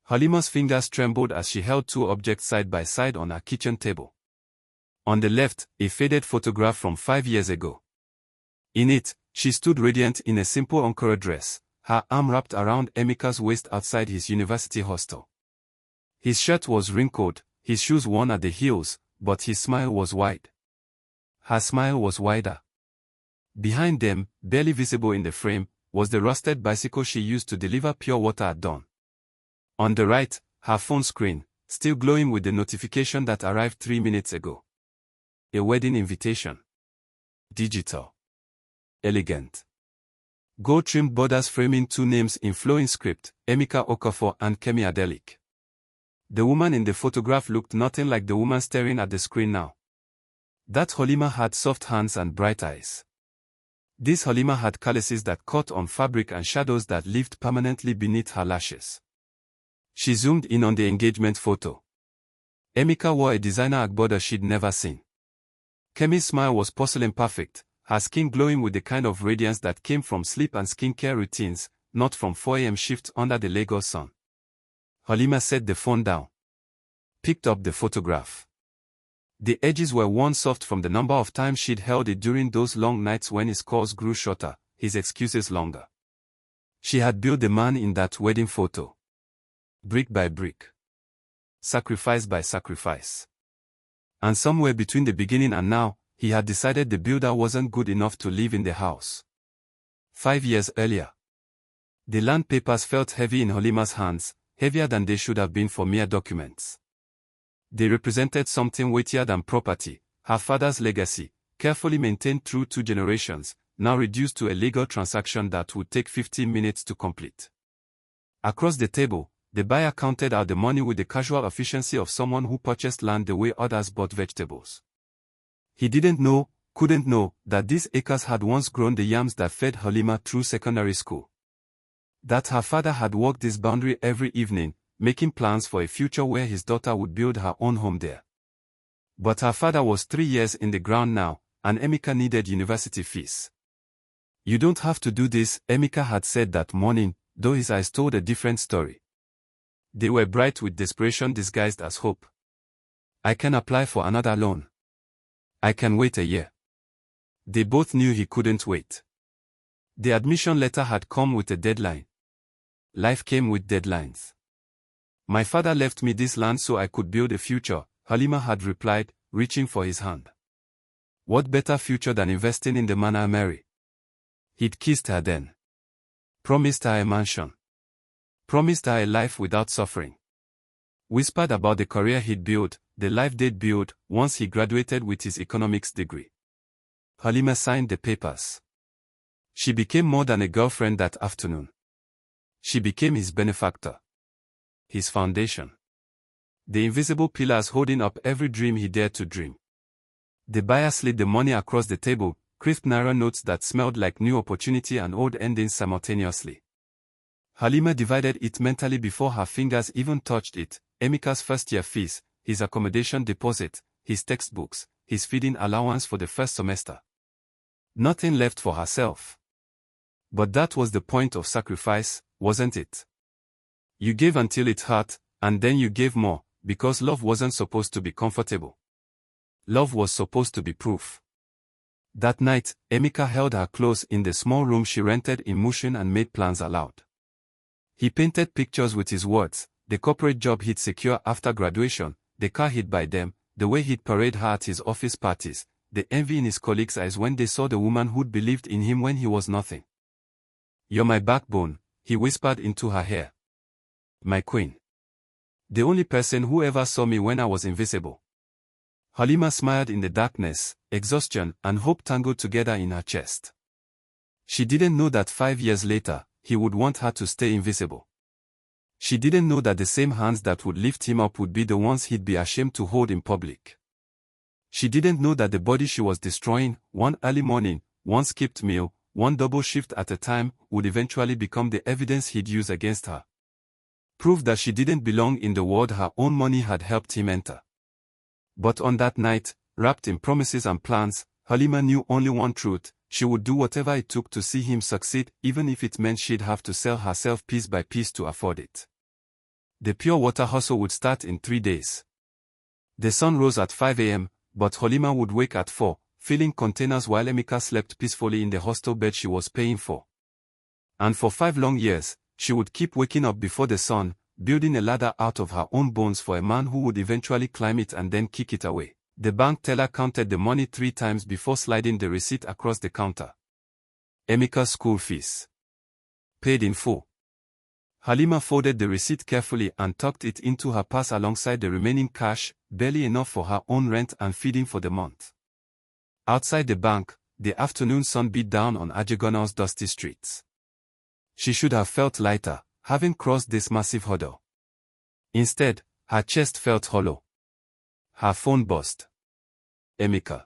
Halima's fingers trembled as she held two objects side by side on her kitchen table. On the left, a faded photograph from 5 years ago. In it, she stood radiant in a simple Ankara dress, her arm wrapped around Emeka's waist outside his university hostel. His shirt was wrinkled, his shoes worn at the heels, but his smile was wide. Her smile was wider. Behind them, barely visible in the frame, was the rusted bicycle she used to deliver pure water at dawn. On the right, her phone screen, still glowing with the notification that arrived 3 minutes ago. A wedding invitation. Digital. Elegant. Gold-trimmed borders framing two names in flowing script, Emeka Okafor and Kemi Adelik. The woman in the photograph looked nothing like the woman staring at the screen now. That Halima had soft hands and bright eyes. This Halima had calluses that caught on fabric and shadows that lived permanently beneath her lashes. She zoomed in on the engagement photo. Emeka wore a designer agbada she'd never seen. Kemi's smile was porcelain perfect, her skin glowing with the kind of radiance that came from sleep and skincare routines, not from 4 a.m. shifts under the Lagos sun. Halima set the phone down. Picked up the photograph. The edges were worn soft from the number of times she'd held it during those long nights when his calls grew shorter, his excuses longer. She had built the man in that wedding photo. Brick by brick. Sacrifice by sacrifice. And somewhere between the beginning and now, he had decided the builder wasn't good enough to live in the house. 5 years earlier. The land papers felt heavy in Halima's hands, heavier than they should have been for mere documents. They represented something weightier than property, her father's legacy, carefully maintained through 2 generations, now reduced to a legal transaction that would take 15 minutes to complete. Across the table, the buyer counted out the money with the casual efficiency of someone who purchased land the way others bought vegetables. He didn't know, couldn't know, that these acres had once grown the yams that fed Halima through secondary school. That her father had walked this boundary every evening, making plans for a future where his daughter would build her own home there. But her father was 3 years in the ground now, and Emeka needed university fees. "You don't have to do this," Emeka had said that morning, though his eyes told a different story. They were bright with desperation disguised as hope. "I can apply for another loan. I can wait a year." They both knew he couldn't wait. The admission letter had come with a deadline. Life came with deadlines. "My father left me this land so I could build a future," Halima had replied, reaching for his hand. What better future than investing in the man I marry? He'd kissed her then. Promised her a mansion. Promised her a life without suffering. Whispered about the career he'd built, the life they'd build, once he graduated with his economics degree. Halima signed the papers. She became more than a girlfriend that afternoon. She became his benefactor. His foundation. The invisible pillars holding up every dream he dared to dream. The buyer slid the money across the table, crisp naira notes that smelled like new opportunity and old endings simultaneously. Halima divided it mentally before her fingers even touched it: Emeka's first-year fees, his accommodation deposit, his textbooks, his feeding allowance for the first semester. Nothing left for herself. But that was the point of sacrifice, wasn't it? You gave until it hurt, and then you gave more, because love wasn't supposed to be comfortable. Love was supposed to be proof. That night, Emeka held her close in the small room she rented in Mushin and made plans aloud. He painted pictures with his words: the corporate job he'd secure after graduation, the car he'd buy them, the way he'd parade her at his office parties, the envy in his colleagues' eyes when they saw the woman who'd believed in him when he was nothing. "You're my backbone," he whispered into her hair. "My queen. The only person who ever saw me when I was invisible." Halima smiled in the darkness, exhaustion and hope tangled together in her chest. She didn't know that 5 years later, he would want her to stay invisible. She didn't know that the same hands that would lift him up would be the ones he'd be ashamed to hold in public. She didn't know that the body she was destroying, one early morning, one skipped meal, one double shift at a time, would eventually become the evidence he'd use against her. Proof that she didn't belong in the world her own money had helped him enter. But on that night, wrapped in promises and plans, Halima knew only one truth: she would do whatever it took to see him succeed, even if it meant she'd have to sell herself piece by piece to afford it. The pure water hustle would start in 3 days. The sun rose at 5 a.m., but Halima would wake at 4, filling containers while Emeka slept peacefully in the hostel bed she was paying for. And for 5 long years, she would keep waking up before the sun, building a ladder out of her own bones for a man who would eventually climb it and then kick it away. The bank teller counted the money 3 times before sliding the receipt across the counter. Emeka's school fees. Paid in full. Halima folded the receipt carefully and tucked it into her purse alongside the remaining cash, barely enough for her own rent and feeding for the month. Outside the bank, the afternoon sun beat down on Ajegunle's dusty streets. She should have felt lighter, having crossed this massive hurdle. Instead, her chest felt hollow. Her phone buzzed. Emeka.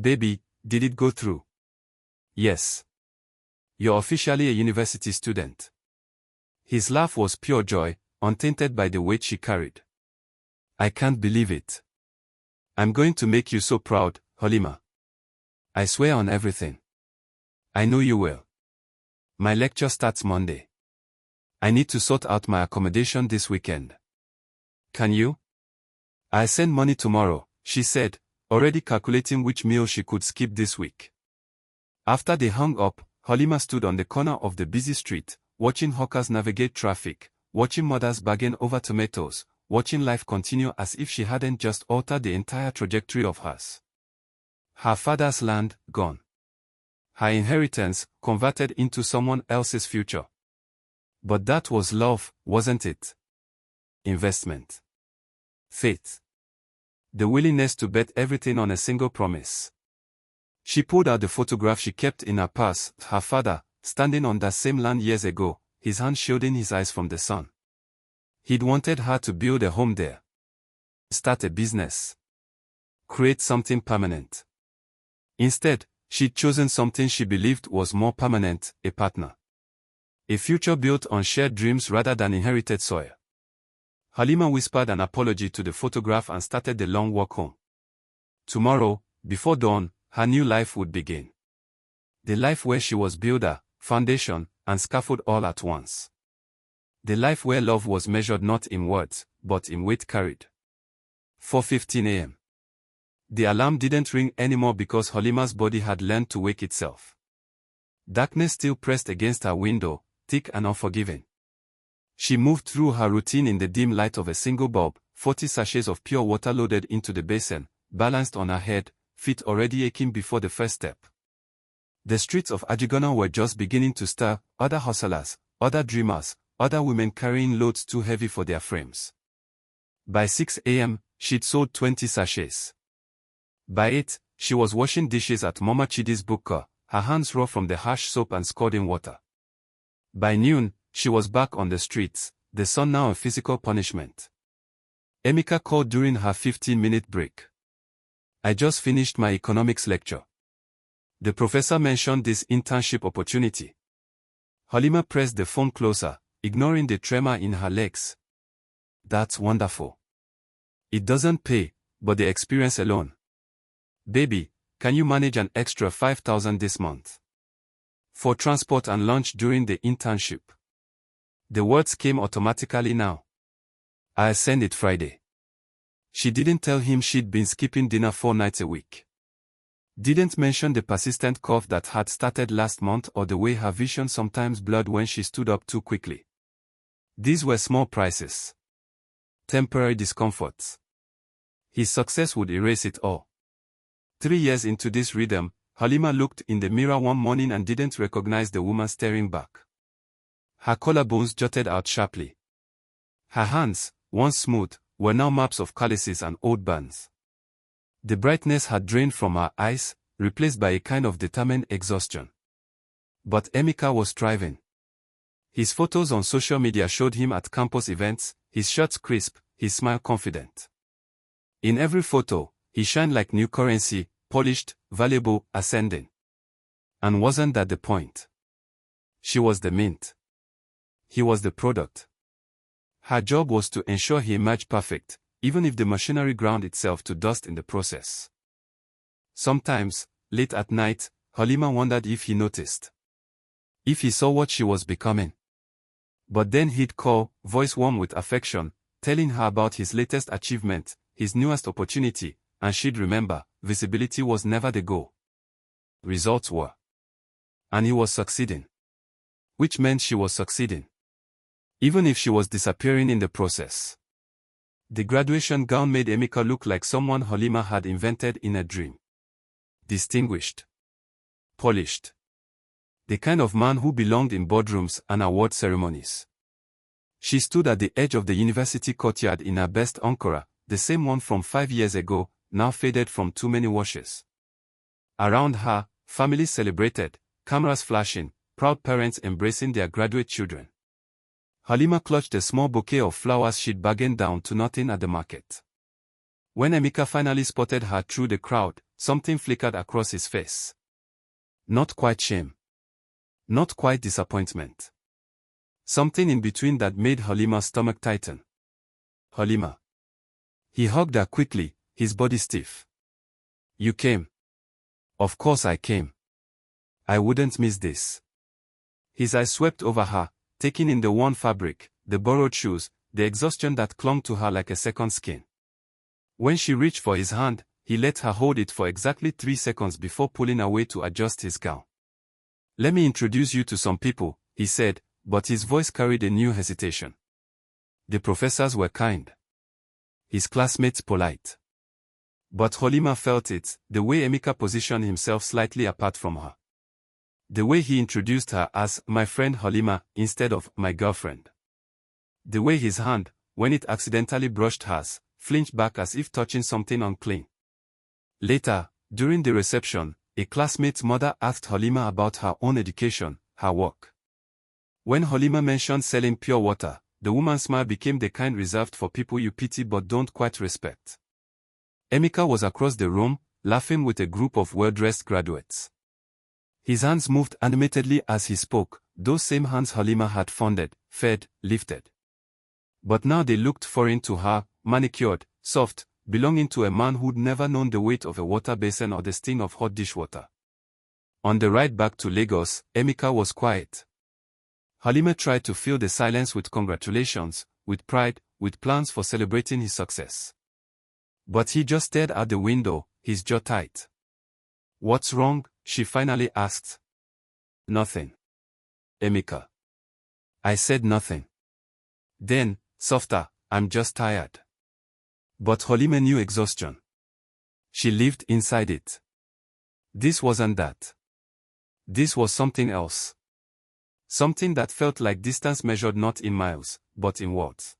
Baby, did it go through? Yes. You're officially a university student. His laugh was pure joy, untainted by the weight she carried. I can't believe it. I'm going to make you so proud, Halima. I swear on everything. I know you will. My lecture starts Monday. I need to sort out my accommodation this weekend. Can you? I'll send money tomorrow, she said, already calculating which meal she could skip this week. After they hung up, Halima stood on the corner of the busy street, watching hawkers navigate traffic, watching mothers bargain over tomatoes, watching life continue as if she hadn't just altered the entire trajectory of hers. Her father's land, gone. Her inheritance, converted into someone else's future. But that was love, wasn't it? Investment. Faith. The willingness to bet everything on a single promise. She pulled out the photograph she kept in her purse, her father, standing on that same land years ago, his hand shielding his eyes from the sun. He'd wanted her to build a home there. Start a business. Create something permanent. Instead, she'd chosen something she believed was more permanent, a partner. A future built on shared dreams rather than inherited soil. Halima whispered an apology to the photograph and started the long walk home. Tomorrow, before dawn, her new life would begin. The life where she was builder, foundation, and scaffold all at once. The life where love was measured not in words, but in weight carried. 4:15 a.m. The alarm didn't ring anymore because Halima's body had learned to wake itself. Darkness still pressed against her window, thick and unforgiving. She moved through her routine in the dim light of a single bulb, 40 sachets of pure water loaded into the basin, balanced on her head, feet already aching before the first step. The streets of Ajegunle were just beginning to stir, other hustlers, other dreamers, other women carrying loads too heavy for their frames. By 6 a.m., she'd sold 20 sachets. By 8, she was washing dishes at Mama Chidi's bukka, her hands raw from the harsh soap and scalding water. By noon, she was back on the streets, the sun now a physical punishment. Emeka called during her 15-minute break. I just finished my economics lecture. The professor mentioned this internship opportunity. Halima pressed the phone closer, ignoring the tremor in her legs. That's wonderful. It doesn't pay, but the experience alone. Baby, can you manage an extra 5,000 this month? For transport and lunch during the internship. The words came automatically now. I'll send it Friday. She didn't tell him she'd been skipping dinner 4 nights a week. Didn't mention the persistent cough that had started last month or the way her vision sometimes blurred when she stood up too quickly. These were small prices. Temporary discomforts. His success would erase it all. 3 years into this rhythm, Halima looked in the mirror one morning and didn't recognize the woman staring back. Her collarbones jutted out sharply. Her hands, once smooth, were now maps of calluses and old burns. The brightness had drained from her eyes, replaced by a kind of determined exhaustion. But Emeka was thriving. His photos on social media showed him at campus events, his shirts crisp, his smile confident. In every photo, he shined like new currency, polished, valuable, ascending. And wasn't that the point? She was the mint. He was the product. Her job was to ensure he emerged perfect, even if the machinery ground itself to dust in the process. Sometimes, late at night, Halima wondered if he noticed. If he saw what she was becoming. But then he'd call, voice warm with affection, telling her about his latest achievement, his newest opportunity, and she'd remember, visibility was never the goal. Results were. And he was succeeding. Which meant she was succeeding. Even if she was disappearing in the process. The graduation gown made Emeka look like someone Halima had invented in a dream. Distinguished. Polished. The kind of man who belonged in boardrooms and award ceremonies. She stood at the edge of the university courtyard in her best ankara, the same one from 5 years ago, now faded from too many washes. Around her, families celebrated, cameras flashing, proud parents embracing their graduate children. Halima clutched a small bouquet of flowers she'd bargained down to nothing at the market. When Emeka finally spotted her through the crowd, something flickered across his face. Not quite shame. Not quite disappointment. Something in between that made Halima's stomach tighten. Halima. He hugged her quickly, his body stiff. You came. Of course I came. I wouldn't miss this. His eyes swept over her, taking in the worn fabric, the borrowed shoes, the exhaustion that clung to her like a second skin. When she reached for his hand, he let her hold it for exactly 3 seconds before pulling away to adjust his gown. Let me introduce you to some people, he said, but his voice carried a new hesitation. The professors were kind. His classmates polite. But Halima felt it, the way Emeka positioned himself slightly apart from her. The way he introduced her as my friend Halima instead of my girlfriend. The way his hand, when it accidentally brushed hers, flinched back as if touching something unclean. Later, during the reception, a classmate's mother asked Halima about her own education, her work. When Halima mentioned selling pure water, the woman's smile became the kind reserved for people you pity but don't quite respect. Emeka was across the room, laughing with a group of well-dressed graduates. His hands moved animatedly as he spoke, those same hands Halima had fondled, fed, lifted. But now they looked foreign to her, manicured, soft, belonging to a man who'd never known the weight of a water basin or the sting of hot dishwater. On the ride back to Lagos, Emeka was quiet. Halima tried to fill the silence with congratulations, with pride, with plans for celebrating his success. But he just stared out the window, his jaw tight. What's wrong? She finally asked. Nothing. Emeka. I said nothing. Then, softer, I'm just tired. But Halima knew exhaustion. She lived inside it. This wasn't that. This was something else. Something that felt like distance measured not in miles, but in words.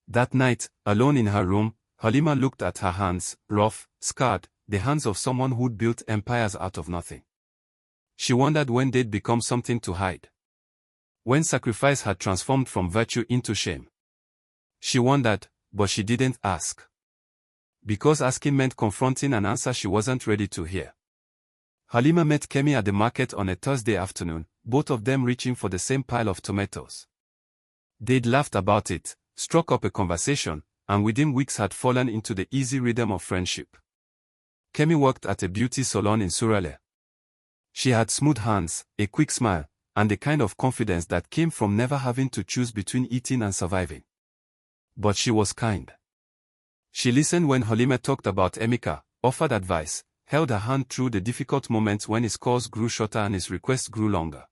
That night, alone in her room, Halima looked at her hands, rough, scarred, the hands of someone who'd built empires out of nothing. She wondered when they'd become something to hide. When sacrifice had transformed from virtue into shame. She wondered, but she didn't ask. Because asking meant confronting an answer she wasn't ready to hear. Halima met Kemi at the market on a Thursday afternoon, both of them reaching for the same pile of tomatoes. They'd laughed about it, struck up a conversation, and within weeks had fallen into the easy rhythm of friendship. Kemi worked at a beauty salon in Suraleh. She had smooth hands, a quick smile, and the kind of confidence that came from never having to choose between eating and surviving. But she was kind. She listened when Halima talked about Emeka, offered advice, held her hand through the difficult moments when his calls grew shorter and his requests grew longer.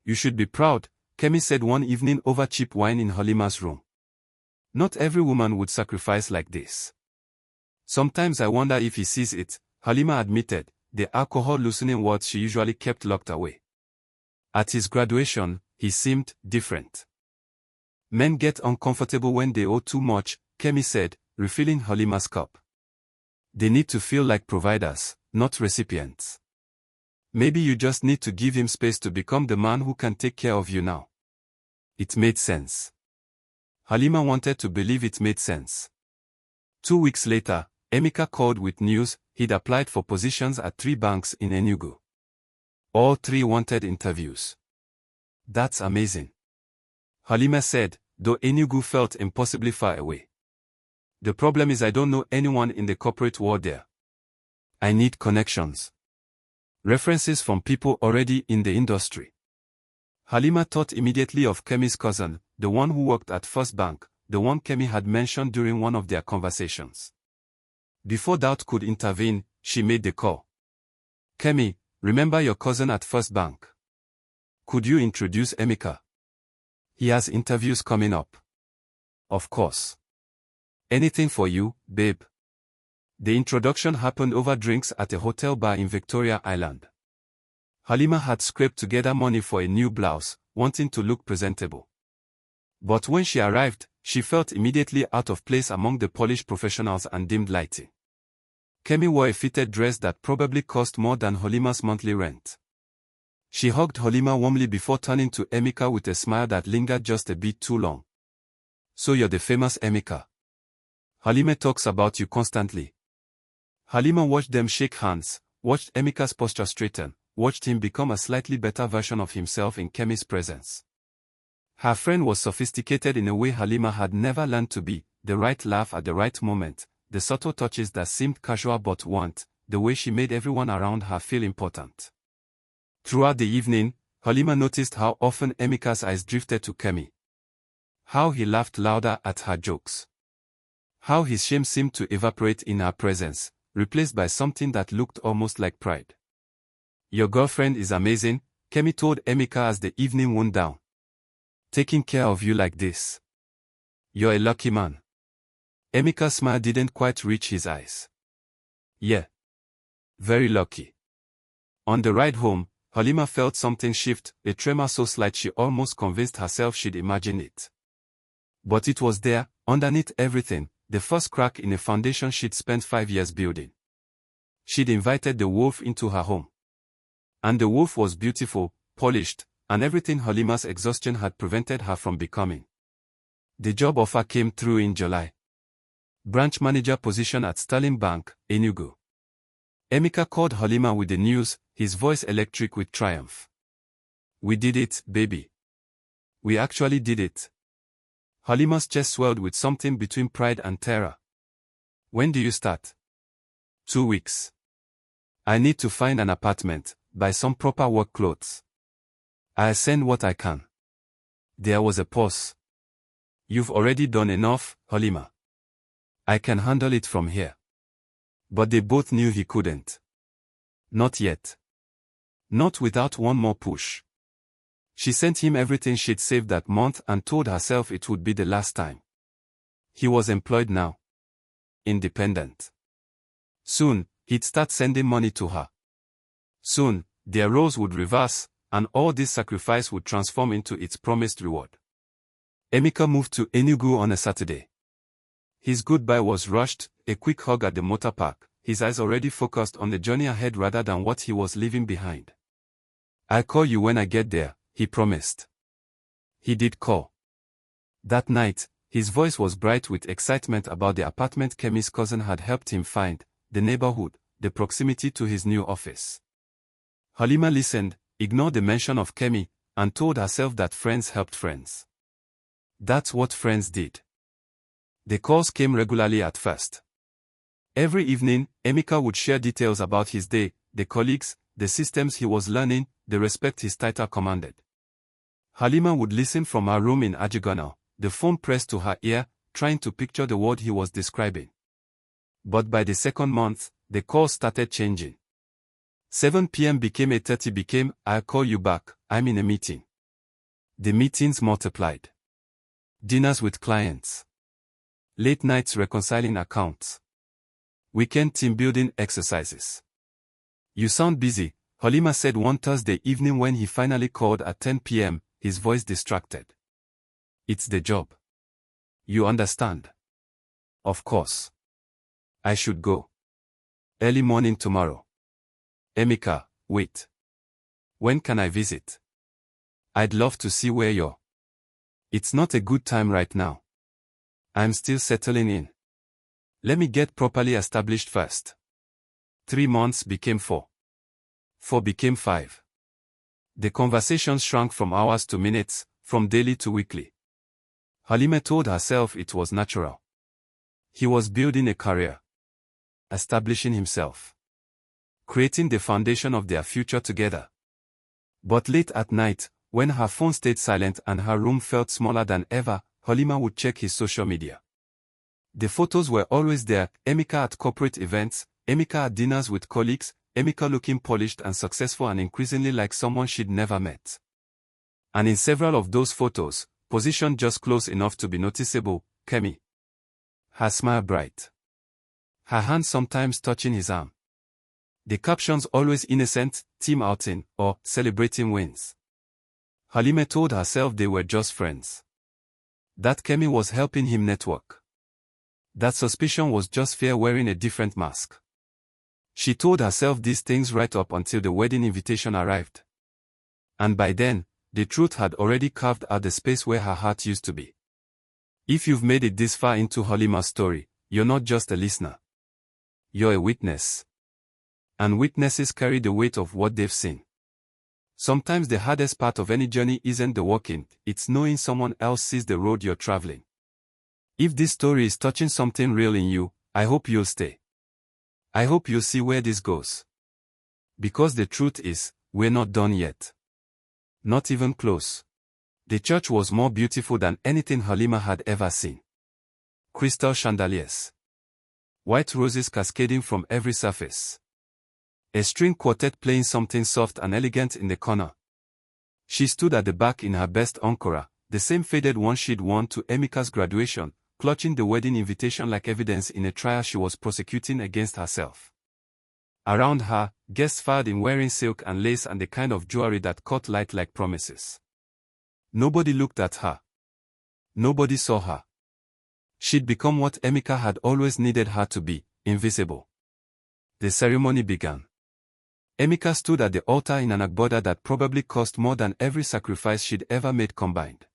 You should be proud, Kemi said one evening over cheap wine in Halima's room. Not every woman would sacrifice like this. Sometimes I wonder if he sees it, Halima admitted, the alcohol-loosening words she usually kept locked away. At his graduation, he seemed different. Men get uncomfortable when they owe too much, Kemi said, refilling Halima's cup. They need to feel like providers, not recipients. Maybe you just need to give him space to become the man who can take care of you now. It made sense. Halima wanted to believe it made sense. 2 weeks later, Emeka called with news he'd applied for positions at 3 banks in Enugu. All 3 wanted interviews. That's amazing. Halima said, though Enugu felt impossibly far away. The problem is I don't know anyone in the corporate world there. I need connections. References from people already in the industry. Halima thought immediately of Kemi's cousin, the one who worked at First Bank, the one Kemi had mentioned during one of their conversations. Before doubt could intervene, she made the call. Kemi, remember your cousin at First Bank? Could you introduce Emeka? He has interviews coming up. Of course. Anything for you, babe. The introduction happened over drinks at a hotel bar in Victoria Island. Halima had scraped together money for a new blouse, wanting to look presentable. But when she arrived, she felt immediately out of place among the polished professionals and dimmed lighting. Kemi wore a fitted dress that probably cost more than Halima's monthly rent. She hugged Halima warmly before turning to Emeka with a smile that lingered just a bit too long. So you're the famous Emeka. Halima talks about you constantly. Halima watched them shake hands, watched Emeka's posture straighten, watched him become a slightly better version of himself in Kemi's presence. Her friend was sophisticated in a way Halima had never learned to be, the right laugh at the right moment, the subtle touches that seemed casual but weren't, the way she made everyone around her feel important. Throughout the evening, Halima noticed how often Emeka's eyes drifted to Kemi. How he laughed louder at her jokes. How his shame seemed to evaporate in her presence, replaced by something that looked almost like pride. Your girlfriend is amazing, Kemi told Emeka as the evening wound down. Taking care of you like this. You're a lucky man. Emeka's smile didn't quite reach his eyes. Yeah. Very lucky. On the ride home, Halima felt something shift, a tremor so slight she almost convinced herself she'd imagined it. But it was there, underneath everything, the first crack in a foundation she'd spent 5 years building. She'd invited the wolf into her home. And the wolf was beautiful, polished, and everything Halima's exhaustion had prevented her from becoming. The job offer came through in July. Branch manager position at Sterling Bank, Enugu. Emeka called Halima with the news, his voice electric with triumph. We did it, baby. We actually did it. Halima's chest swelled with something between pride and terror. When do you start? 2 weeks. I need to find an apartment, buy some proper work clothes. I'll send what I can. There was a pause. You've already done enough, Halima. I can handle it from here. But they both knew he couldn't. Not yet. Not without one more push. She sent him everything she'd saved that month and told herself it would be the last time. He was employed now. Independent. Soon, he'd start sending money to her. Soon, their roles would reverse, and all this sacrifice would transform into its promised reward. Emeka moved to Enugu on a Saturday. His goodbye was rushed, a quick hug at the motor park, his eyes already focused on the journey ahead rather than what he was leaving behind. I'll call you when I get there, he promised. He did call. That night, his voice was bright with excitement about the apartment Kemi's cousin had helped him find, the neighborhood, the proximity to his new office. Halima listened, ignored the mention of Kemi, and told herself that friends helped friends. That's what friends did. The calls came regularly at first. Every evening, Emeka would share details about his day, the colleagues, the systems he was learning, the respect his title commanded. Halima would listen from her room in Ajigonal, the phone pressed to her ear, trying to picture the world he was describing. But by the second month, the calls started changing. 7 p.m. became 8:30 became, I'll call you back, I'm in a meeting. The meetings multiplied. Dinners with clients. Late nights reconciling accounts. Weekend team building exercises. You sound busy, Halima said one Thursday evening when he finally called at 10 p.m., his voice distracted. It's the job. You understand? Of course. I should go. Early morning tomorrow. Emeka, wait. When can I visit? I'd love to see where you're. It's not a good time right now. I'm still settling in. Let me get properly established first. 3 months became 4. 4 became 5. The conversations shrank from hours to minutes, from daily to weekly. Halima told herself it was natural. He was building a career. Establishing himself. Creating the foundation of their future together. But late at night, When her phone stayed silent and her room felt smaller than ever, Halima would check his social media. The photos were always there, Emeka at corporate events, Emeka at dinners with colleagues, Emeka looking polished and successful and increasingly like someone she'd never met. And in several of those photos, positioned just close enough to be noticeable, Kemi. Her smile bright. Her hand sometimes touching his arm. The captions always innocent, team outing, or celebrating wins. Halima told herself they were just friends. That Kemi was helping him network. That suspicion was just fear wearing a different mask. She told herself these things right up until the wedding invitation arrived. And by then, the truth had already carved out the space where her heart used to be. If you've made it this far into Halima's story, you're not just a listener. You're a witness. And witnesses carry the weight of what they've seen. Sometimes the hardest part of any journey isn't the walking, it's knowing someone else sees the road you're traveling. If this story is touching something real in you, I hope you'll stay. I hope you'll see where this goes. Because the truth is, we're not done yet. Not even close. The church was more beautiful than anything Halima had ever seen. Crystal chandeliers. White roses cascading from every surface. A string quartet playing something soft and elegant in the corner. She stood at the back in her best ankara, the same faded one she'd worn to Emeka's graduation, clutching the wedding invitation like evidence in a trial she was prosecuting against herself. Around her, guests filed in wearing silk and lace and the kind of jewelry that caught light like promises. Nobody looked at her. Nobody saw her. She'd become what Emeka had always needed her to be, invisible. The ceremony began. Emeka stood at the altar in an agbada that probably cost more than every sacrifice she'd ever made combined.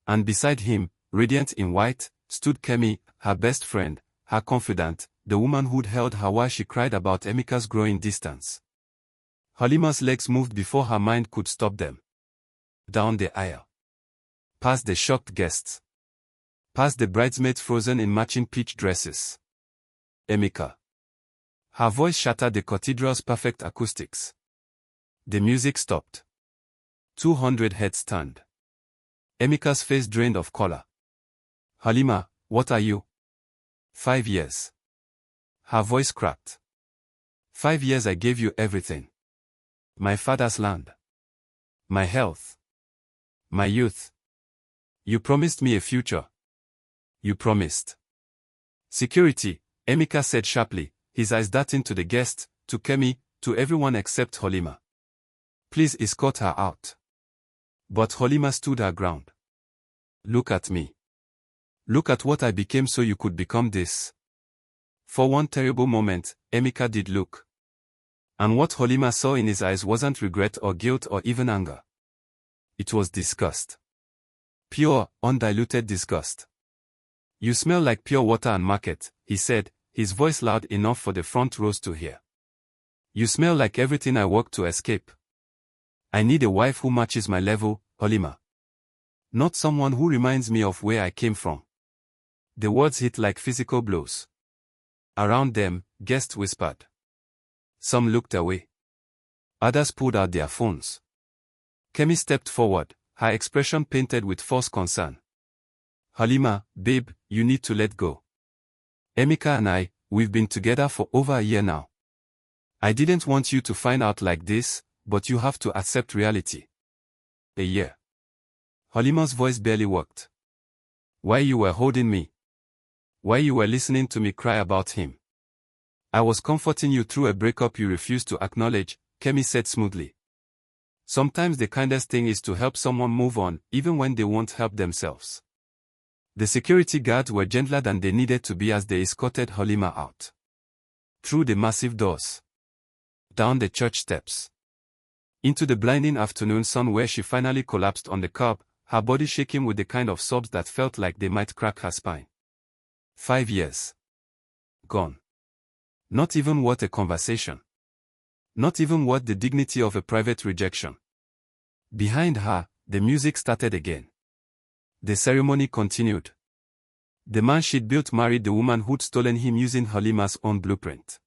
And beside him, radiant in white, stood Kemi, her best friend, her confidant, the woman who'd held her while she cried about Emeka's growing distance. Halima's legs moved before her mind could stop them. Down the aisle. Past the shocked guests. Past the bridesmaids frozen in matching peach dresses. Emeka. Her voice shattered the cathedral's perfect acoustics. The music stopped. 200 heads turned. Emeka's face drained of color. Halima, what are you? 5 years. Her voice cracked. 5 years I gave you everything. My father's land. My health. My youth. You promised me a future. You promised. Security, Emeka said sharply, his eyes darting to the guest, to Kemi, to everyone except Halima. Please escort her out. But Halima stood her ground. Look at me. Look at what I became so you could become this. For one terrible moment, Emeka did look. And what Halima saw in his eyes wasn't regret or guilt or even anger. It was disgust. Pure, undiluted disgust. You smell like pure water and market, he said, his voice loud enough for the front rows to hear. You smell like everything I worked to escape. I need a wife who matches my level, Halima. Not someone who reminds me of where I came from. The words hit like physical blows. Around them, guests whispered. Some looked away. Others pulled out their phones. Kemi stepped forward, her expression painted with forced concern. Halima, babe, you need to let go. Emeka and I, we've been together for over a year now. I didn't want you to find out like this, but you have to accept reality. A year. Halima's voice barely worked. Why you were holding me? Why you were listening to me cry about him? I was comforting you through a breakup you refused to acknowledge, Kemi said smoothly. Sometimes the kindest thing is to help someone move on, even when they won't help themselves. The security guards were gentler than they needed to be as they escorted Halima out. Through the massive doors. Down the church steps. Into the blinding afternoon sun where she finally collapsed on the curb, her body shaking with the kind of sobs that felt like they might crack her spine. 5 years. Gone. Not even worth a conversation. Not even worth the dignity of a private rejection. Behind her, the music started again. The ceremony continued. The man she'd built married the woman who'd stolen him using Halima's own blueprint.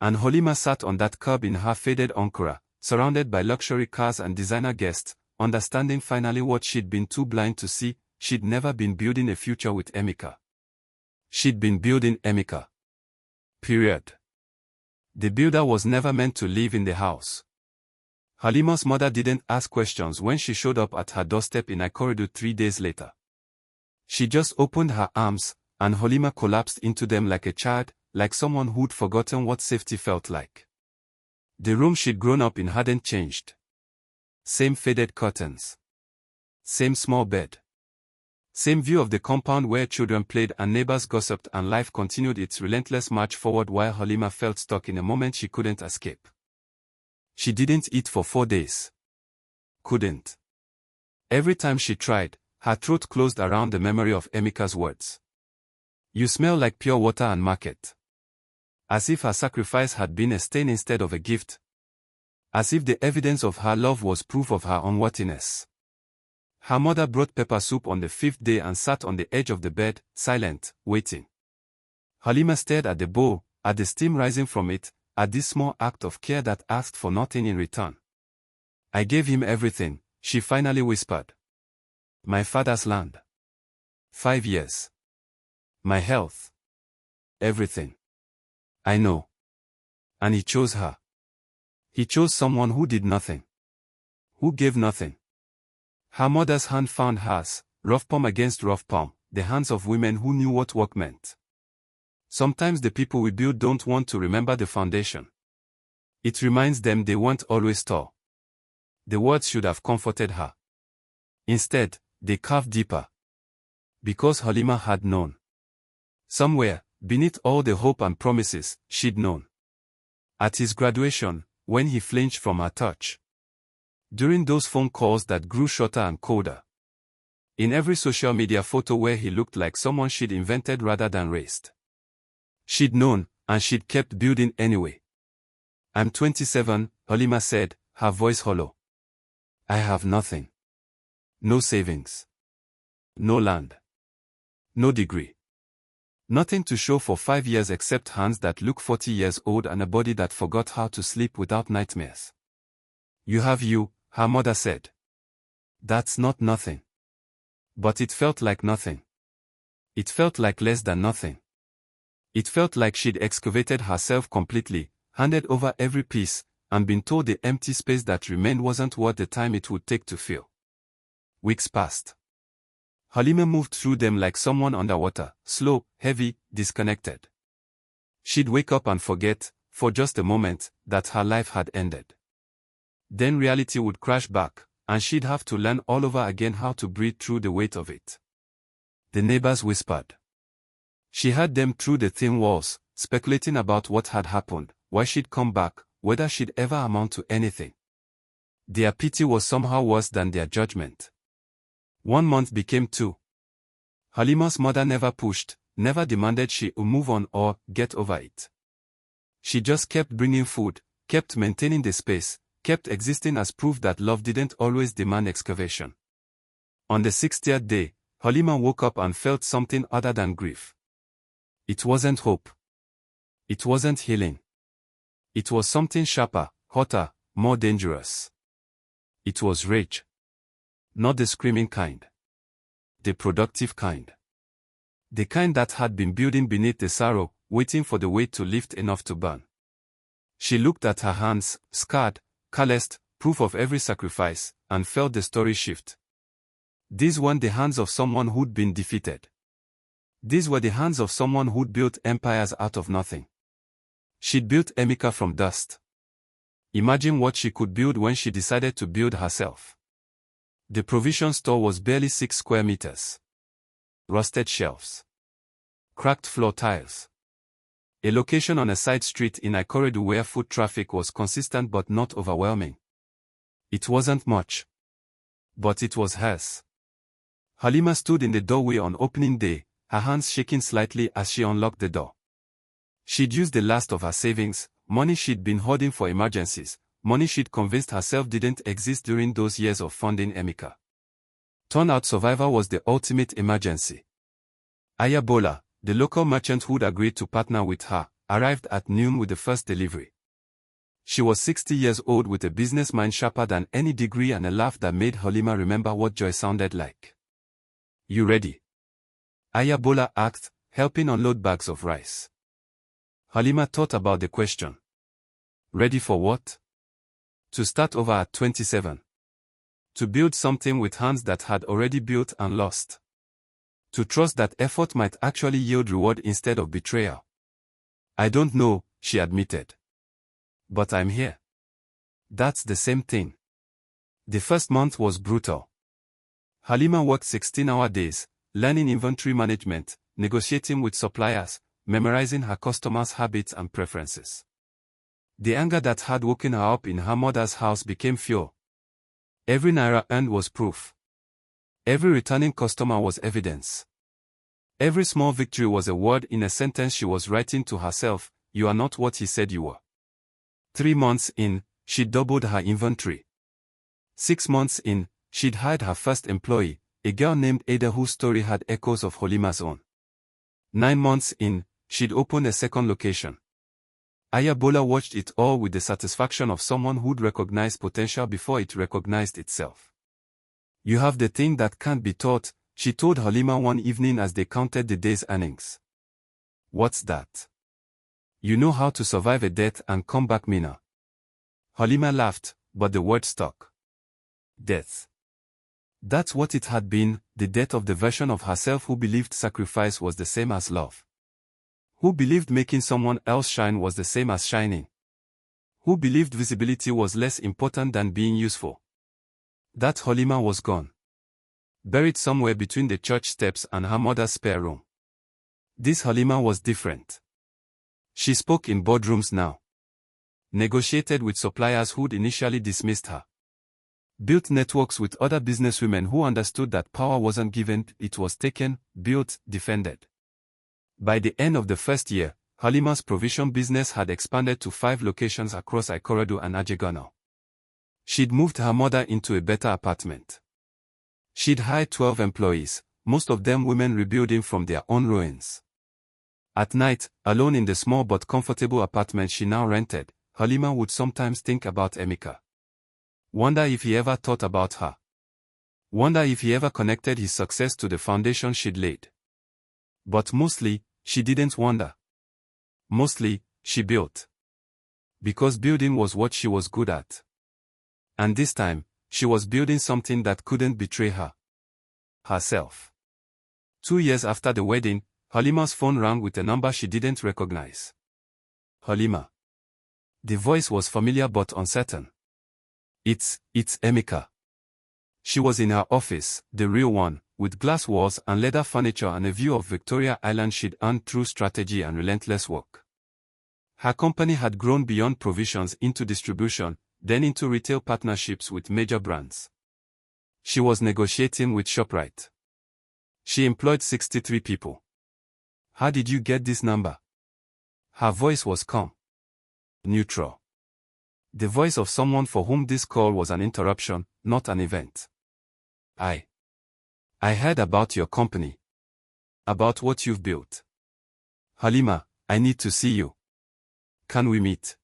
And Halima sat on that curb in her faded ankara, surrounded by luxury cars and designer guests, understanding finally what she'd been too blind to see. She'd never been building a future with Emeka. She'd been building Emeka. Period. The builder was never meant to live in the house. Halima's mother didn't ask questions when she showed up at her doorstep in a corridor 3 days later. She just opened her arms, and Halima collapsed into them like a child, like someone who'd forgotten what safety felt like. The room she'd grown up in hadn't changed. Same faded curtains. Same small bed. Same view of the compound where children played and neighbors gossiped, and life continued its relentless march forward while Halima felt stuck in a moment she couldn't escape. She didn't eat for 4 days. Couldn't. Every time she tried, her throat closed around the memory of Emeka's words. "You smell like pure water and market." As if her sacrifice had been a stain instead of a gift. As if the evidence of her love was proof of her unworthiness. Her mother brought pepper soup on the 5th day and sat on the edge of the bed, silent, waiting. Halima stared at the bowl, at the steam rising from it, at this small act of care that asked for nothing in return. "I gave him everything," she finally whispered. "My father's land. 5 years. My health. Everything. I know. And he chose her. He chose someone who did nothing. Who gave nothing." Her mother's hand found hers, rough palm against rough palm, the hands of women who knew what work meant. Sometimes the people we build don't want to remember the foundation. It reminds them they weren't always tall. The words should have comforted her. Instead, they carved deeper. Because Halima had known. Somewhere, beneath all the hope and promises, she'd known. At his graduation, when he flinched from her touch. During those phone calls that grew shorter and colder. In every social media photo where he looked like someone she'd invented rather than raised. She'd known, and she'd kept building anyway. "I'm 27, Halima said, her voice hollow. "I have nothing. No savings. No land. No degree. Nothing to show for 5 years except hands that look 40 years old and a body that forgot how to sleep without nightmares." "You have you," her mother said. "That's not nothing." But it felt like nothing. It felt like less than nothing. It felt like she'd excavated herself completely, handed over every piece, and been told the empty space that remained wasn't worth the time it would take to fill. Weeks passed. Halima moved through them like someone underwater, slow, heavy, disconnected. She'd wake up and forget, for just a moment, that her life had ended. Then reality would crash back, and she'd have to learn all over again how to breathe through the weight of it. The neighbors whispered. She heard them through the thin walls, speculating about what had happened, why she'd come back, whether she'd ever amount to anything. Their pity was somehow worse than their judgment. 1 month became 2. Halima's mother never pushed, never demanded she move on or get over it. She just kept bringing food, kept maintaining the space, kept existing as proof that love didn't always demand excavation. On the 60th day, Halima woke up and felt something other than grief. It wasn't hope. It wasn't healing. It was something sharper, hotter, more dangerous. It was rage. Not the screaming kind. The productive kind. The kind that had been building beneath the sorrow, waiting for the weight to lift enough to burn. She looked at her hands, scarred, calloused, proof of every sacrifice, and felt the story shift. These weren't the hands of someone who'd been defeated. These were the hands of someone who'd built empires out of nothing. She'd built Emeka from dust. Imagine what she could build when she decided to build herself. The provision store was barely 6 square meters. Rusted shelves. Cracked floor tiles. A location on a side street in a corridor where foot traffic was consistent but not overwhelming. It wasn't much. But it was hers. Halima stood in the doorway on opening day, her hands shaking slightly as she unlocked the door. She'd used the last of her savings, money she'd been hoarding for emergencies, money she'd convinced herself didn't exist during those years of funding Emeka. Turned out survival was the ultimate emergency. Ayabola, the local merchant who'd agreed to partner with her, arrived at noon with the first delivery. She was 60 years old with a business mind sharper than any degree and a laugh that made Halima remember what joy sounded like. You ready? Ayabola asked, helping unload bags of rice. Halima thought about the question. Ready for what? To start over at 27. To build something with hands that had already built and lost. To trust that effort might actually yield reward instead of betrayal. I don't know, she admitted. But I'm here. That's the same thing. The first month was brutal. Halima worked 16-hour days, learning inventory management, negotiating with suppliers, memorizing her customers' habits and preferences. The anger that had woken her up in her mother's house became fuel. Every naira earned was proof. Every returning customer was evidence. Every small victory was a word in a sentence she was writing to herself, you are not what he said you were. 3 months in, she doubled her inventory. 6 months in, she'd hired her first employee, a girl named Ada whose story had echoes of Halima's own. 9 months in, she'd opened a second location. Ayabola watched it all with the satisfaction of someone who'd recognized potential before it recognized itself. You have the thing that can't be taught, she told Halima one evening as they counted the day's earnings. What's that? You know how to survive a death and come back meaner. Halima laughed, but the word stuck. Death. That's what it had been, the death of the version of herself who believed sacrifice was the same as love. Who believed making someone else shine was the same as shining. Who believed visibility was less important than being useful. That Halima was gone. Buried somewhere between the church steps and her mother's spare room. This Halima was different. She spoke in boardrooms now. Negotiated with suppliers who'd initially dismissed her. Built networks with other businesswomen who understood that power wasn't given, it was taken, built, defended. By the end of the first year, Halima's provision business had expanded to 5 locations across Ikorodu and Ajegano. She'd moved her mother into a better apartment. She'd hired 12 employees, most of them women rebuilding from their own ruins. At night, alone in the small but comfortable apartment she now rented, Halima would sometimes think about Emeka. Wonder if he ever thought about her. Wonder if he ever connected his success to the foundation she'd laid. But mostly, she didn't wonder. Mostly, she built. Because building was what she was good at. And this time, she was building something that couldn't betray her. Herself. 2 years after the wedding, Halima's phone rang with a number she didn't recognize. Halima. The voice was familiar but uncertain. It's Emeka. She was in her office, the real one, with glass walls and leather furniture and a view of Victoria Island she'd earned through strategy and relentless work. Her company had grown beyond provisions into distribution, then into retail partnerships with major brands. She was negotiating with ShopRite. She employed 63 people. How did you get this number? Her voice was calm. Neutral. The voice of someone for whom this call was an interruption, not an event. I heard about your company. About what you've built. Halima, I need to see you. Can we meet?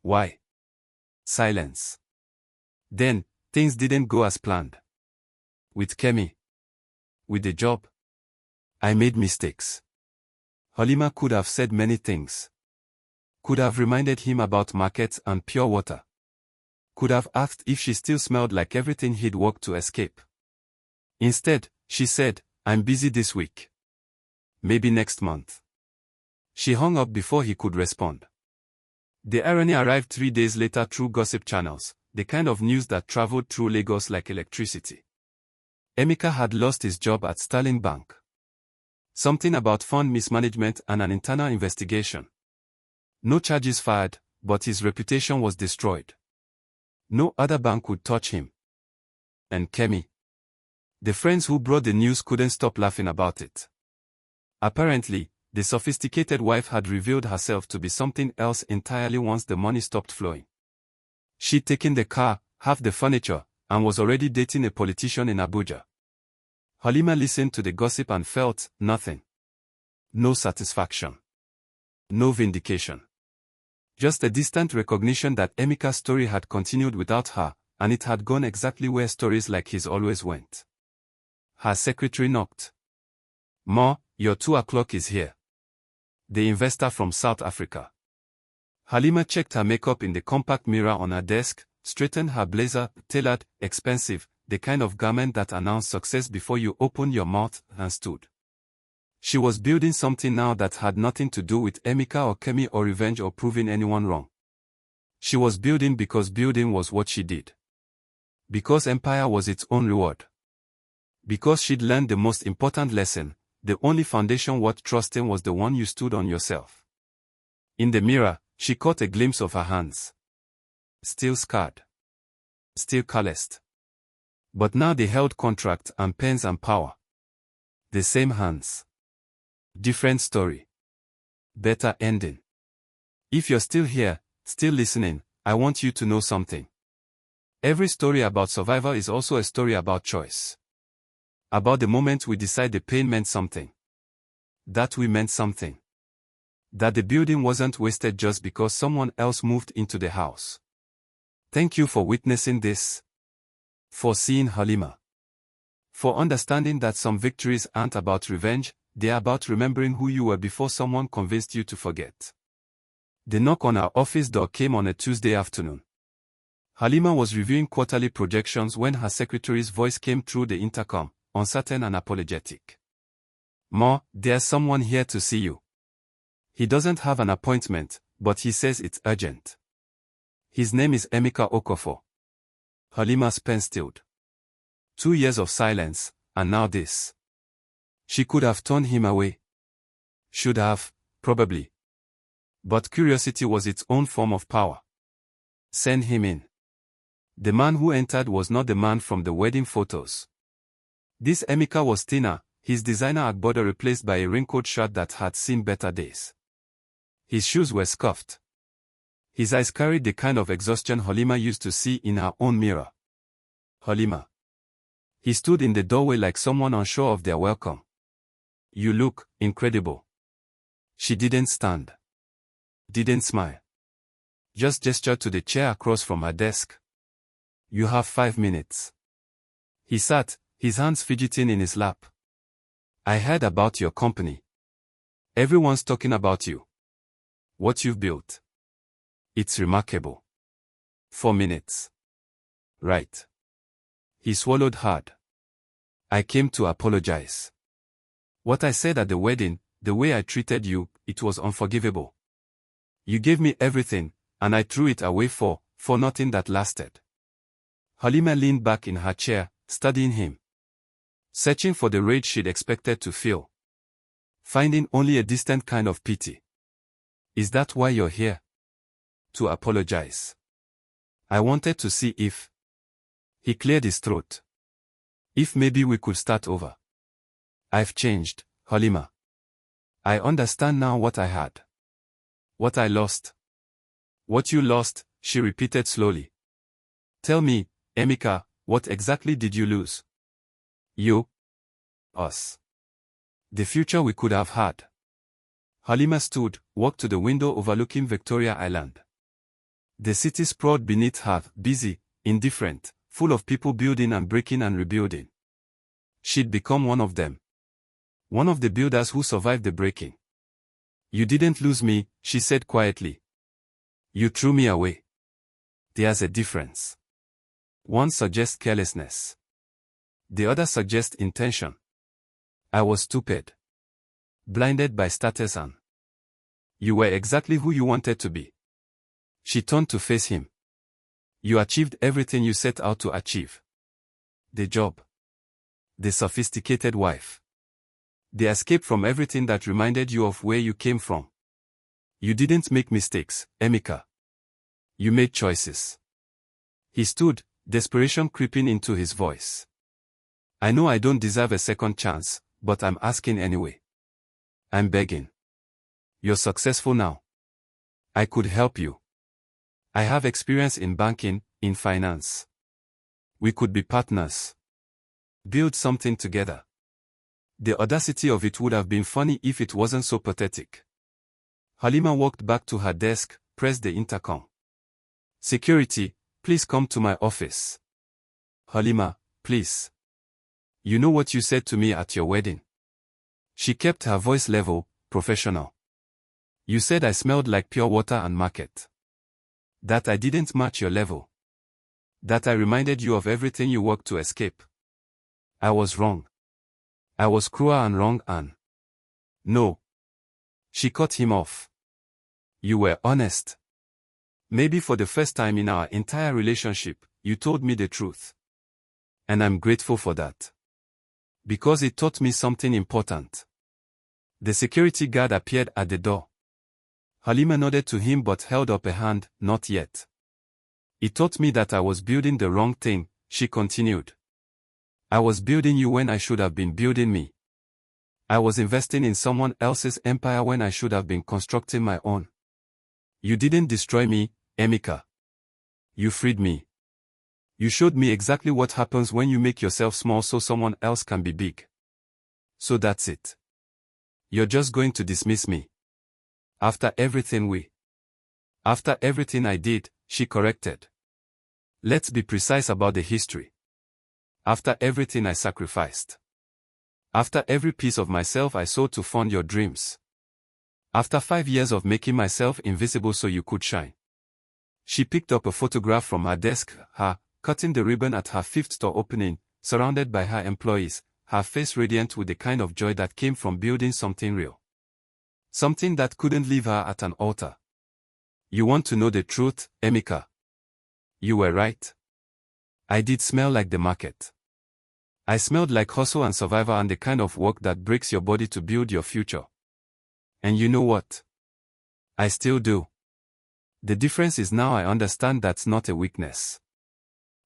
Why? Silence. Then, things didn't go as planned. With Kemi. With the job. I made mistakes. Halima could have said many things. Could have reminded him about markets and pure water. Could have asked if she still smelled like everything he'd worked to escape. Instead, she said, I'm busy this week. Maybe next month. She hung up before he could respond. The irony arrived 3 days later through gossip channels, the kind of news that traveled through Lagos like electricity. Emeka had lost his job at Sterling Bank. Something about fund mismanagement and an internal investigation. No charges fired, but his reputation was destroyed. No other bank would touch him. And Kemi. The friends who brought the news couldn't stop laughing about it. Apparently, the sophisticated wife had revealed herself to be something else entirely once the money stopped flowing. She'd taken the car, half the furniture, and was already dating a politician in Abuja. Halima listened to the gossip and felt nothing. No satisfaction. No vindication. Just a distant recognition that Emeka's story had continued without her, and it had gone exactly where stories like his always went. Her secretary knocked. "Ma, your 2 o'clock is here." The investor from South Africa. Halima checked her makeup in the compact mirror on her desk, straightened her blazer, tailored, expensive, the kind of garment that announced success before you opened your mouth, and stood. She was building something now that had nothing to do with Emeka or Kemi or revenge or proving anyone wrong. She was building because building was what she did. Because empire was its own reward. Because she'd learned the most important lesson, the only foundation worth trusting was the one you stood on yourself. In the mirror, she caught a glimpse of her hands. Still scarred. Still calloused. But now they held contract and pens and power. The same hands. Different story. Better ending. If you're still here, still listening, I want you to know something. Every story about survival is also a story about choice. About the moment we decide the pain meant something. That we meant something. That the building wasn't wasted just because someone else moved into the house. Thank you for witnessing this. For seeing Halima. For understanding that some victories aren't about revenge, they're about remembering who you were before someone convinced you to forget. The knock on our office door came on a Tuesday afternoon. Halima was reviewing quarterly projections when her secretary's voice came through the intercom, uncertain and apologetic. "Ma, there's someone here to see you. He doesn't have an appointment, but he says it's urgent. His name is Emeka Okofo." Halima's pen stilled. 2 years of silence, and now this. She could have turned him away. Should have, probably. But curiosity was its own form of power. Send him in. The man who entered was not the man from the wedding photos. This Emeka was thinner, his designer agbada replaced by a wrinkled shirt that had seen better days. His shoes were scuffed. His eyes carried the kind of exhaustion Halima used to see in her own mirror. "Halima." He stood in the doorway like someone unsure of their welcome. "You look incredible." She didn't stand. Didn't smile. Just gestured to the chair across from her desk. "You have 5 minutes." He sat, his hands fidgeting in his lap. "I heard about your company. Everyone's talking about you. What you've built. It's remarkable." 4 minutes. Right. He swallowed hard. "I came to apologize. What I said at the wedding, the way I treated you, it was unforgivable. You gave me everything, and I threw it away for nothing that lasted." Halima leaned back in her chair, studying him. Searching for the rage she'd expected to feel. Finding only a distant kind of pity. "Is that why you're here? To apologize?" "I wanted to see if..." He cleared his throat. "If maybe we could start over. I've changed, Halima. I understand now what I had. What I lost." "What you lost," she repeated slowly. "Tell me, Emeka, what exactly did you lose?" "You. Us. The future we could have had." Halima stood, walked to the window overlooking Victoria Island. The city sprawled beneath her, busy, indifferent, full of people building and breaking and rebuilding. She'd become one of them. One of the builders who survived the breaking. "You didn't lose me," she said quietly. "You threw me away." There's a difference. One suggests carelessness. The other suggests intention. I was stupid. Blinded by status and... You were exactly who you wanted to be. She turned to face him. You achieved everything you set out to achieve. The job. The sophisticated wife. The escape from everything that reminded you of where you came from. You didn't make mistakes, Emeka. You made choices. He stood, desperation creeping into his voice. I know I don't deserve a second chance, but I'm asking anyway. I'm begging. You're successful now. I could help you. I have experience in banking, in finance. We could be partners. Build something together. The audacity of it would have been funny if it wasn't so pathetic. Halima walked back to her desk, pressed the intercom. Security, please come to my office. Halima, please. You know what you said to me at your wedding. She kept her voice level, professional. You said I smelled like pure water and market. That I didn't match your level. That I reminded you of everything you worked to escape. I was wrong. I was cruel and wrong and... No. She cut him off. You were honest. Maybe for the first time in our entire relationship, you told me the truth. And I'm grateful for that. Because it taught me something important. The security guard appeared at the door. Halima nodded to him but held up a hand, not yet. It taught me that I was building the wrong thing, she continued. I was building you when I should have been building me. I was investing in someone else's empire when I should have been constructing my own. You didn't destroy me, Emeka. You freed me. You showed me exactly what happens when you make yourself small so someone else can be big. So that's it. You're just going to dismiss me. After everything I did, she corrected. Let's be precise about the history. After everything I sacrificed. After every piece of myself I sold to fund your dreams. After 5 years of making myself invisible so you could shine. She picked up a photograph from her desk, her cutting the ribbon at her 5th store opening, surrounded by her employees, her face radiant with the kind of joy that came from building something real. Something that couldn't leave her at an altar. You want to know the truth, Emeka? You were right. I did smell like the market. I smelled like hustle and survival and the kind of work that breaks your body to build your future. And you know what? I still do. The difference is now I understand that's not a weakness.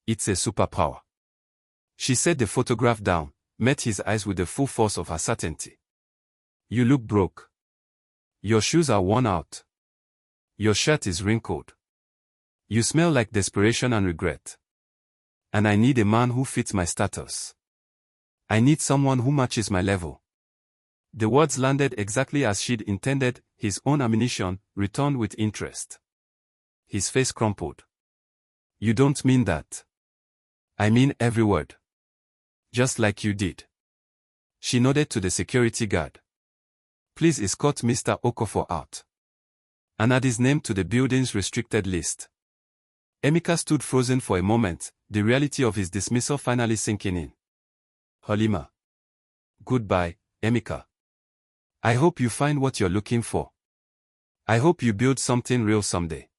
It's a superpower. She set the photograph down, met his eyes with the full force of her certainty. You look broke. Your shoes are worn out. Your shirt is wrinkled. You smell like desperation and regret. And I need a man who fits my status. I need someone who matches my level. The words landed exactly as she'd intended, his own ammunition returned with interest. His face crumpled. You don't mean that. I mean every word. Just like you did. She nodded to the security guard. Please escort Mr. Okofor out. And add his name to the building's restricted list. Emeka stood frozen for a moment, the reality of his dismissal finally sinking in. Halima. Goodbye, Emeka. I hope you find what you're looking for. I hope you build something real someday.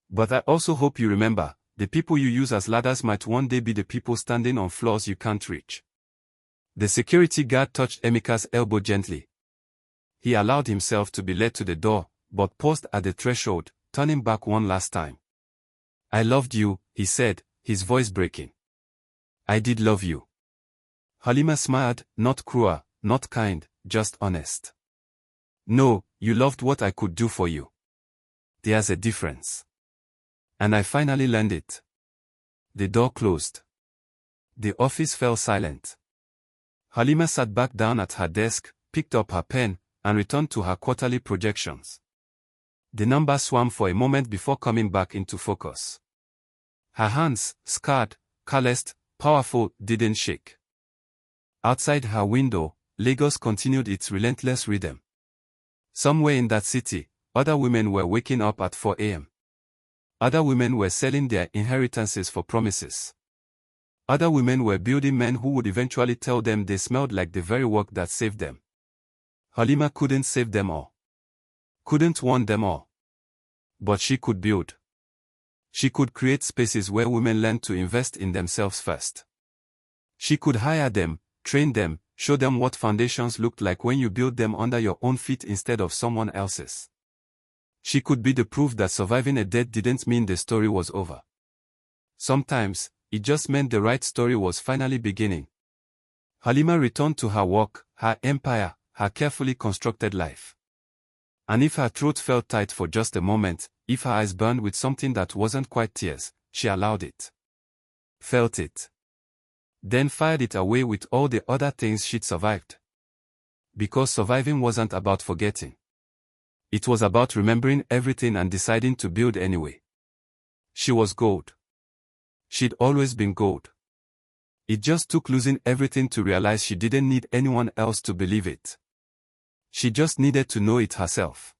But I also hope you remember, the people you use as ladders might one day be the people standing on floors you can't reach. The security guard touched Emeka's elbow gently. He allowed himself to be led to the door, but paused at the threshold, turning back one last time. I loved you, he said, his voice breaking. I did love you. Halima smiled, not cruel, not kind, just honest. No, you loved what I could do for you. There's a difference. And I finally learned it. The door closed. The office fell silent. Halima sat back down at her desk, picked up her pen, and returned to her quarterly projections. The numbers swam for a moment before coming back into focus. Her hands, scarred, calloused, powerful, didn't shake. Outside her window, Lagos continued its relentless rhythm. Somewhere in that city, other women were waking up at 4 a.m. Other women were selling their inheritances for promises. Other women were building men who would eventually tell them they smelled like the very work that saved them. Halima couldn't save them all. Couldn't warn them all. But she could build. She could create spaces where women learned to invest in themselves first. She could hire them, train them, show them what foundations looked like when you build them under your own feet instead of someone else's. She could be the proof that surviving a death didn't mean the story was over. Sometimes, it just meant the right story was finally beginning. Halima returned to her work, her empire, her carefully constructed life. And if her throat felt tight for just a moment, if her eyes burned with something that wasn't quite tears, she allowed it. Felt it. Then fired it away with all the other things she'd survived. Because surviving wasn't about forgetting. It was about remembering everything and deciding to build anyway. She was gold. She'd always been gold. It just took losing everything to realize she didn't need anyone else to believe it. She just needed to know it herself.